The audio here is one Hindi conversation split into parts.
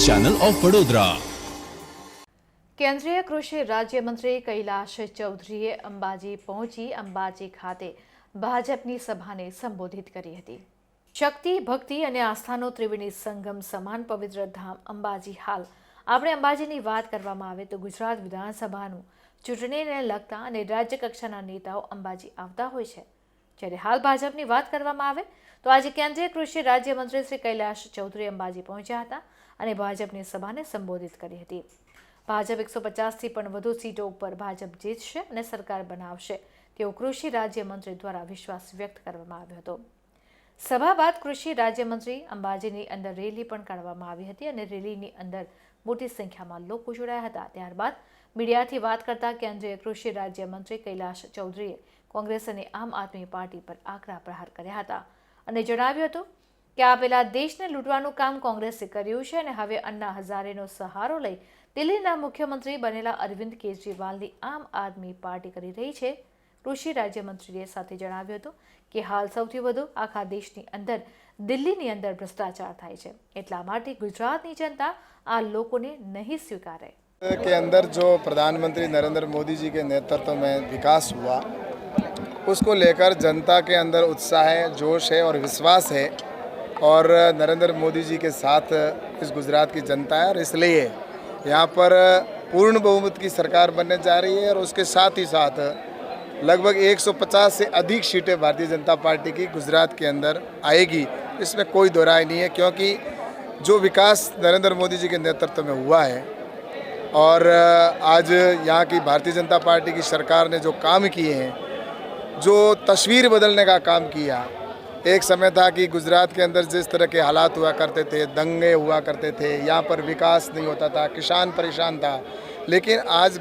Channel of Vadodara. કેન્દ્રીય કૃષિ રાજ્યમંત્રી કૈલાશ ચૌધરીએ અંબાજી પહોંચી અંબાજી ખાતે ભાજપની સભાને સંબોધિત કરી હતી। શક્તિ, ભક્તિ અને આસ્થાનો ત્રિવેણી સંગમ સમાન પવિત્ર ધામ અંબાજી। હાલ આપણે અંબાજીની વાત કરવામાં આવે તો ગુજરાત વિધાનસભાનું ચૂંટણીને લગતા અને રાજ્ય કક્ષાના નેતાઓ અંબાજી આવતા હોય છે। જ્યારે હાલ ભાજપની વાત કરવામાં આવે તો આજે કેન્દ્રીય કૃષિ રાજ્યમંત્રી શ્રી કૈલાશ ચૌધરી અંબાજી પહોંચ્યા હતા અને ભાજપની સભાને સંબોધિત કરી હતી। ભાજપ 150થી પણ વધુ સીટો ઉપર ભાજપ જીતશે અને સરકાર બનાવશે તેવો કૃષિ રાજ્યમંત્રી દ્વારા વિશ્વાસ વ્યક્ત કરવામાં આવ્યો હતો। સભા બાદ કૃષિ રાજ્યમંત્રી અંબાજીની અંદર રેલી પણ કાઢવામાં આવી હતી અને રેલીની અંદર મોટી સંખ્યામાં લોકો જોડાયા હતા। ત્યારબાદ મીડિયાથી વાત કરતા કેન્દ્રીય કૃષિ રાજ્યમંત્રી કૈલાશ ચૌધરીએ કોંગ્રેસ અને આમ આદમી પાર્ટી પર આકરા પ્રહાર કર્યા હતા અને જણાવ્યું હતું કે આ પહેલા દેશને લૂંટવાનું કામ કોંગ્રેસે કર્યું છે અને હવે અન્ના હઝારેનો સહારો લઈ દિલ્હીના મુખ્યમંત્રી બનેલા અરવિંદ કેજરીવાલની આમ આદમી પાર્ટી કરી રહી છે। કૃષિ રાજ્યમંત્રીએ સાથે જણાવ્યું હતું કે હાલ સૌથી વધુ આખા દેશની અંદર દિલ્હીની અંદર ભ્રષ્ટાચાર થાય છે, એટલા માટે ગુજરાતની જનતા આ લોકોને નહીં સ્વીકારે। के अंदर जो प्रधानमंत्री नरेंद्र मोदी जी के नेतृत्व में विकास हुआ, उसको लेकर जनता के अंदर उत्साह है, जोश है और विश्वास है और नरेंद्र मोदी जी के साथ इस गुजरात की जनता है और इसलिए यहाँ पर पूर्ण बहुमत की सरकार बनने जा रही है और उसके साथ ही साथ लगभग 150 से अधिक सीटें भारतीय जनता पार्टी की गुजरात के अंदर आएगी। इसमें कोई दो राय नहीं है, क्योंकि जो विकास नरेंद्र मोदी जी के नेतृत्व में हुआ है और आज यहाँ की भारतीय जनता पार्टी की सरकार ने जो काम किए हैं, जो तस्वीर बदलने का काम किया। एक समय था कि गुजरात के अंदर जिस तरह के हालात हुआ करते थे, दंगे हुआ करते थे, यहाँ पर विकास नहीं होता था, किसान परेशान था, लेकिन आज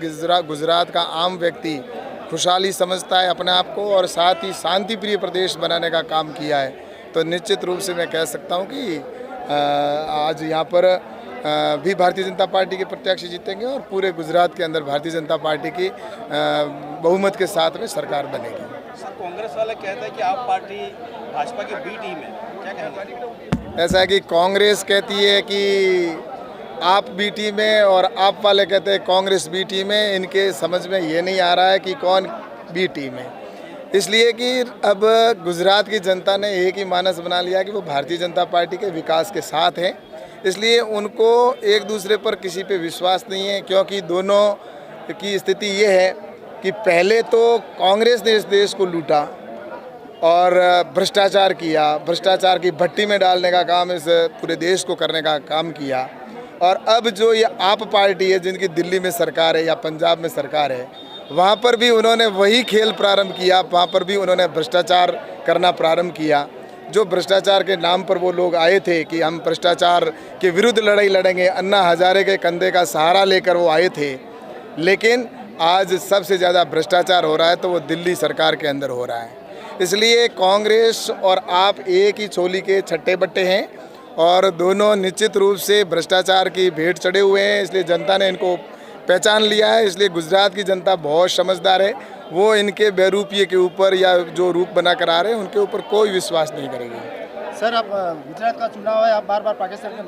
गुजरात का आम व्यक्ति खुशहाली समझता है अपने आप को और साथ ही शांति प्रिय प्रदेश बनाने का काम किया है। तो निश्चित रूप से मैं कह सकता हूँ कि आज यहाँ पर भी भारतीय जनता पार्टी के प्रत्याशी जीतेंगे और पूरे गुजरात के अंदर भारतीय जनता पार्टी की बहुमत के साथ में सरकार बनेगी। सर, कांग्रेस वाले कहते हैं कि आप पार्टी भाजपा की बी टीम है, क्या कहेंगे? ऐसा है कि कांग्रेस कहती है कि आप बी टीम है और आप वाले कहते हैं कांग्रेस बी टीम है। इनके समझ में ये नहीं आ रहा है कि कौन बी टीम है, इसलिए कि अब गुजरात की जनता ने एक ही मानस बना लिया कि वो भारतीय जनता पार्टी के विकास के साथ हैं। इसलिए उनको एक दूसरे पर किसी पे विश्वास नहीं है, क्योंकि दोनों की स्थिति ये है कि पहले तो कांग्रेस ने इस देश को लूटा और भ्रष्टाचार किया, भ्रष्टाचार की भट्टी में डालने का काम इस पूरे देश को करने का काम किया। और अब जो ये आप पार्टी है जिनकी दिल्ली में सरकार है या पंजाब में सरकार है, वहाँ पर भी उन्होंने वही खेल प्रारंभ किया, वहाँ पर भी उन्होंने भ्रष्टाचार करना प्रारंभ किया। जो भ्रष्टाचार के नाम पर वो लोग आए थे कि हम भ्रष्टाचार के विरुद्ध लड़ाई लड़ेंगे, अन्ना हजारे के कंधे का सहारा लेकर वो आए थे, लेकिन आज सबसे ज़्यादा भ्रष्टाचार हो रहा है तो वो दिल्ली सरकार के अंदर हो रहा है। इसलिए कांग्रेस और आप एक ही छोली के छट्टे बट्टे हैं और दोनों निश्चित रूप से भ्रष्टाचार की भेंट चढ़े हुए हैं। इसलिए जनता ने इनको पहचान लिया है। इसलिए गुजरात की जनता बहुत समझदार है, वो इनके बेरूपिये के ऊपर या जो रूप बना कर आ रहे हैं उनके ऊपर कोई विश्वास नहीं करेगी। सर, अब गुजरात का चुनाव है, आप बार बार पाकिस्तान के